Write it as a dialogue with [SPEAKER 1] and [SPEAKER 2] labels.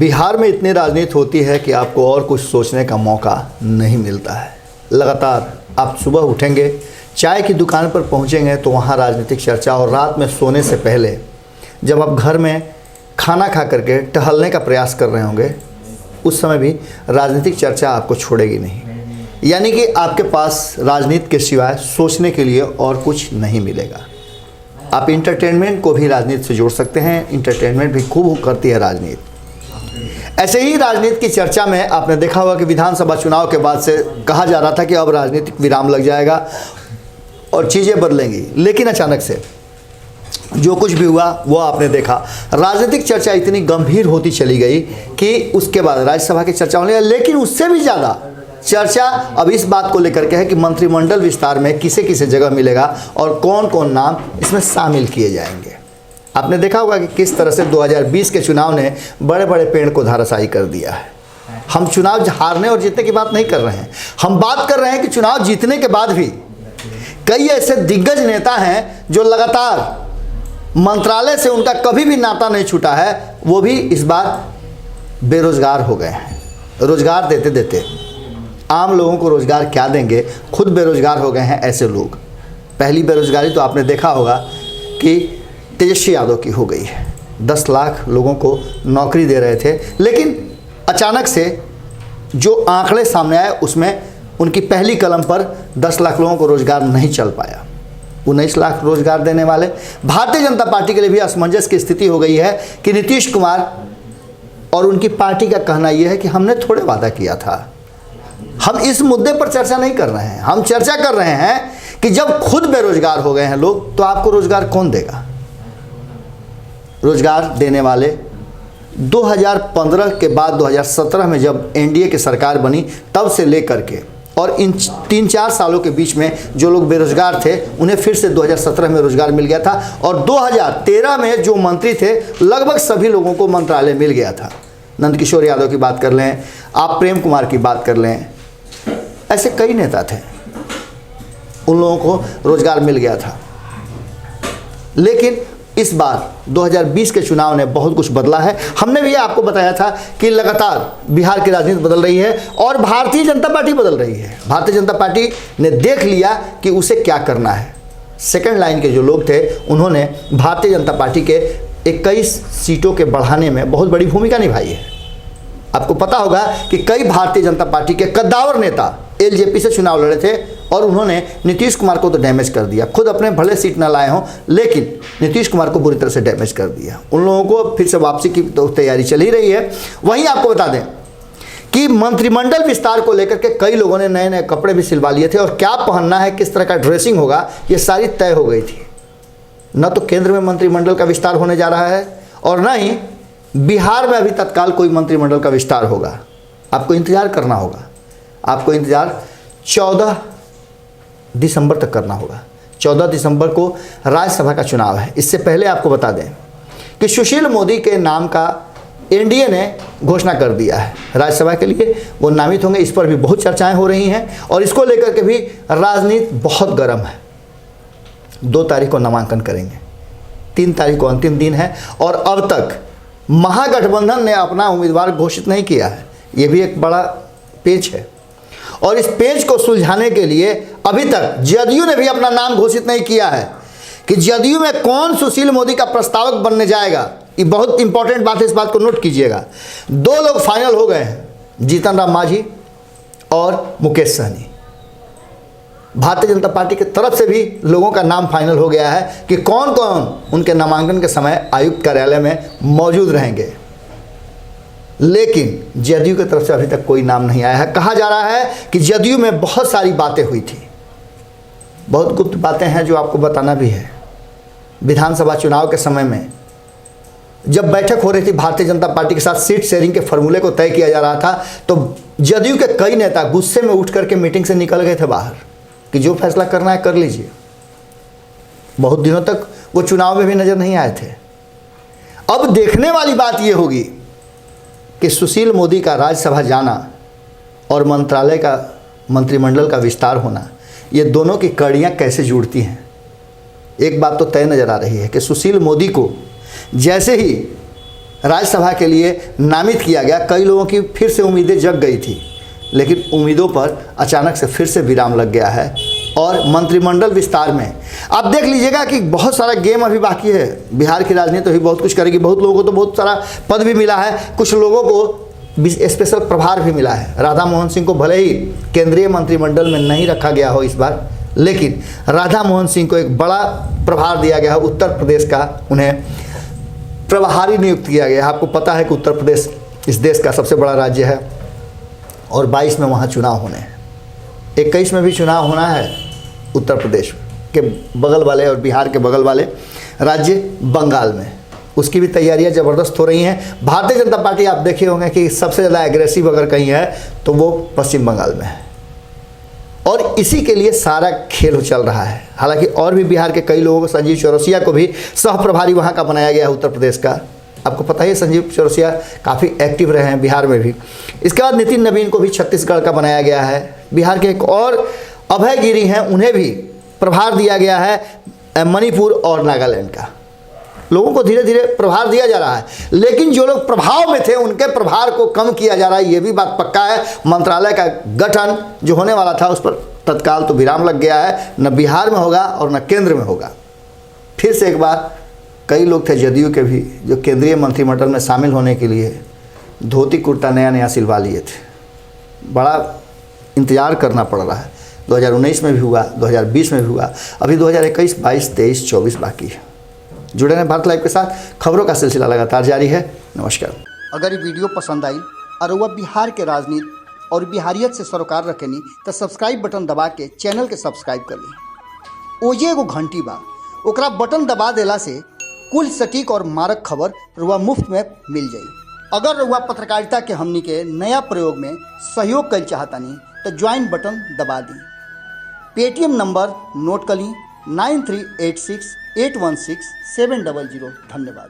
[SPEAKER 1] बिहार में इतनी राजनीति होती है कि आपको और कुछ सोचने का मौका नहीं मिलता है। लगातार आप सुबह उठेंगे, चाय की दुकान पर पहुंचेंगे तो वहां राजनीतिक चर्चा, और रात में सोने से पहले जब आप घर में खाना खा करके टहलने का प्रयास कर रहे होंगे, उस समय भी राजनीतिक चर्चा आपको छोड़ेगी नहीं। यानी कि आपके पास राजनीति के सिवाय सोचने के लिए और कुछ नहीं मिलेगा। आप इंटरटेनमेंट को भी राजनीति से जोड़ सकते हैं, इंटरटेनमेंट भी खूब करती है राजनीति। ऐसे ही राजनीति की चर्चा में आपने देखा होगा कि विधानसभा चुनाव के बाद से कहा जा रहा था कि अब राजनीतिक विराम लग जाएगा और चीज़ें बदलेंगी, लेकिन अचानक से जो कुछ भी हुआ वो आपने देखा। राजनीतिक चर्चा इतनी गंभीर होती चली गई कि उसके बाद राज्यसभा की चर्चा होने लगी, लेकिन उससे भी ज़्यादा चर्चा अब इस बात को लेकर के है कि मंत्रिमंडल विस्तार में किसे किसे जगह मिलेगा और कौन कौन नाम इसमें शामिल किए जाएंगे। आपने देखा होगा कि किस तरह से 2020 के चुनाव ने बड़े बड़े पेड़ को धराशायी कर दिया है। हम चुनाव हारने और जीतने की बात नहीं कर रहे हैं, हम बात कर रहे हैं कि चुनाव जीतने के बाद भी कई ऐसे दिग्गज नेता हैं जो लगातार मंत्रालय से उनका कभी भी नाता नहीं छूटा है, वो भी इस बार बेरोजगार हो गए हैं। रोजगार देते देते आम लोगों को रोजगार क्या देंगे, खुद बेरोजगार हो गए हैं ऐसे लोग। पहली बेरोजगारी तो आपने देखा होगा कि तेजस्वी यादव की हो गई है। 10 लाख लोगों को नौकरी दे रहे थे, लेकिन अचानक से जो आंकड़े सामने आए उसमें उनकी पहली कलम पर 10 लाख लोगों को रोजगार नहीं चल पाया। 19 लाख रोजगार देने वाले भारतीय जनता पार्टी के लिए भी असमंजस की स्थिति हो गई है कि नीतीश कुमार और उनकी पार्टी का कहना यह है कि हमने थोड़े वादा किया था। हम इस मुद्दे पर चर्चा नहीं कर रहे हैं, हम चर्चा कर रहे हैं कि जब खुद बेरोजगार हो गए हैं लोग तो आपको रोजगार कौन देगा। रोजगार देने वाले 2015 के बाद 2017 में जब एनडीए की सरकार बनी तब से लेकर के और इन 3-4 सालों के बीच में जो लोग बेरोजगार थे उन्हें फिर से 2017 में रोजगार मिल गया था, और 2013 में जो मंत्री थे लगभग सभी लोगों को मंत्रालय मिल गया था। नंदकिशोर यादव की बात कर लें, आप प्रेम कुमार की बात कर लें, ऐसे कई नेता थे, उन लोगों को रोजगार मिल गया था। लेकिन इस बार 2020 के चुनाव ने बहुत कुछ बदला है। हमने भी आपको बताया था कि लगातार बिहार की राजनीति बदल रही है और भारतीय जनता पार्टी बदल रही है। भारतीय जनता पार्टी ने देख लिया कि उसे क्या करना है। सेकंड लाइन के जो लोग थे उन्होंने भारतीय जनता पार्टी के 21 सीटों के बढ़ाने में बहुत बड़ी भूमिका निभाई है। आपको पता होगा कि कई भारतीय जनता पार्टी के कद्दावर नेता एलजेपी से चुनाव लड़े थे और उन्होंने नीतीश कुमार को तो डैमेज कर दिया। खुद अपने भले सीट न लाए हों, लेकिन नीतीश कुमार को बुरी तरह से डैमेज कर दिया। उन लोगों को फिर से वापसी की तो तैयारी चल ही रही है। वहीं आपको बता दें कि मंत्रिमंडल विस्तार को लेकर के कई लोगों ने नए नए कपड़े भी सिलवा लिए थे और क्या पहनना है, किस तरह का ड्रेसिंग होगा, ये सारी तय हो गई थी। न तो केंद्र में मंत्रिमंडल का विस्तार होने जा रहा है और न ही बिहार में अभी तत्काल कोई मंत्रिमंडल का विस्तार होगा। आपको इंतजार करना होगा, आपको इंतजार 14 दिसंबर तक करना होगा। 14 दिसंबर को राज्यसभा का चुनाव है। इससे पहले आपको बता दें कि सुशील मोदी के नाम का एनडीए ने घोषणा कर दिया है राज्यसभा के लिए, वो नामित होंगे। इस पर भी बहुत चर्चाएं हो रही हैं और इसको लेकर के भी राजनीति बहुत गर्म है। 2 तारीख को नामांकन करेंगे, 3 तारीख को अंतिम दिन है और अब तक महागठबंधन ने अपना उम्मीदवार घोषित नहीं किया है। ये भी एक बड़ा पेच है और इस पेच को सुलझाने के लिए अभी तक जदयू ने भी अपना नाम घोषित नहीं किया है कि जदयू में कौन सुशील मोदी का प्रस्तावक बनने जाएगा। ये बहुत इंपॉर्टेंट बात है, इस बात को नोट कीजिएगा। 2 लोग फाइनल हो गए हैं, जीतन राम मांझी और मुकेश सहनी। भारतीय जनता पार्टी की तरफ से भी लोगों का नाम फाइनल हो गया है कि कौन कौन उनके नामांकन के समय आयुक्त कार्यालय में मौजूद रहेंगे। लेकिन जदयू की तरफ से अभी तक कोई नाम नहीं आया है। कहा जा रहा है कि जदयू में बहुत सारी बातें हुई थी, बहुत गुप्त बातें हैं जो आपको बताना भी है। विधानसभा चुनाव के समय में जब बैठक हो रही थी भारतीय जनता पार्टी के साथ, सीट शेयरिंग के फॉर्मूले को तय किया जा रहा था, तो जदयू के कई नेता गुस्से में उठ करके मीटिंग से निकल गए थे बाहर कि जो फैसला करना है कर लीजिए। बहुत दिनों तक वो चुनाव में भी नजर नहीं आए थे। अब देखने वाली बात ये होगी कि सुशील मोदी का राज्यसभा जाना और मंत्रालय का मंत्रिमंडल का विस्तार होना, ये दोनों की कड़ियाँ कैसे जुड़ती हैं। एक बात तो तय नज़र आ रही है कि सुशील मोदी को जैसे ही राज्यसभा के लिए नामित किया गया, कई लोगों की फिर से उम्मीदें जग गई थी, लेकिन उम्मीदों पर अचानक से फिर से विराम लग गया है। और मंत्रिमंडल विस्तार में आप देख लीजिएगा कि बहुत सारा गेम अभी बाकी है। बिहार की राजनीति अभी बहुत कुछ करेगी, बहुत लोगों को तो बहुत सारा पद भी मिला है, कुछ लोगों को स्पेशल प्रभार भी मिला है। राधा मोहन सिंह को भले ही केंद्रीय मंत्रिमंडल में नहीं रखा गया हो इस बार, लेकिन राधा मोहन सिंह को एक बड़ा प्रभार दिया गया है। उत्तर प्रदेश का उन्हें प्रभारी नियुक्त किया गया है। आपको पता है कि उत्तर प्रदेश इस देश का सबसे बड़ा राज्य है और 22 में वहाँ चुनाव होने हैं, 21 में भी चुनाव होना है। उत्तर प्रदेश के बगल वाले और बिहार के बगल वाले राज्य बंगाल में, उसकी भी तैयारियां ज़बरदस्त हो रही हैं। भारतीय जनता पार्टी आप देखे होंगे कि सबसे ज़्यादा एग्रेसिव अगर कहीं है तो वो पश्चिम बंगाल में है, और इसी के लिए सारा खेल चल रहा है। हालांकि और भी बिहार के कई लोगों को, संजीव चौरसिया को भी सह प्रभारी वहाँ का बनाया गया है उत्तर प्रदेश का। आपको पता ही संजीव चौरसिया काफ़ी एक्टिव रहे हैं बिहार में भी। इसके बाद नितिन नवीन को भी छत्तीसगढ़ का बनाया गया है। बिहार के एक और अभय गिरी हैं, उन्हें भी प्रभार दिया गया है मणिपुर और नागालैंड का। लोगों को धीरे धीरे प्रभार दिया जा रहा है, लेकिन जो लोग प्रभाव में थे उनके प्रभार को कम किया जा रहा है, ये भी बात पक्का है। मंत्रालय का गठन जो होने वाला था उस पर तत्काल तो विराम लग गया है, न बिहार में होगा और न केंद्र में होगा। फिर से एक बार कई लोग थे जदयू के भी, जो केंद्रीय मंत्रिमंडल में शामिल होने के लिए धोती कुर्ता नया नया सिलवा लिए थे। बड़ा इंतज़ार करना पड़ रहा है। 2019 में भी हुआ, 2020 में भी हुआ, अभी 2021, 22, 23, 24 बाकी है। जुड़े रहें भारत लाइव के साथ, खबरों का सिलसिला लगातार जारी है। नमस्कार।
[SPEAKER 2] अगर ये वीडियो पसंद आई और वह बिहार के राजनीति और बिहारियत से सरोकार रखेनी तो सब्सक्राइब बटन दबा के चैनल के सब्सक्राइब कर ली। ओजे एगो घंटी बा, ओकरा बटन दबा देला से कुल सटीक और मारक खबर रुआ मुफ्त में मिल जाई। अगर रुआ पत्रकारिता के हमनी के नया प्रयोग में सहयोग कर चाहतानी तो ज्वाइन बटन दबा दी। पेटीएम नंबर नोट कर ली 9386816700। धन्यवाद।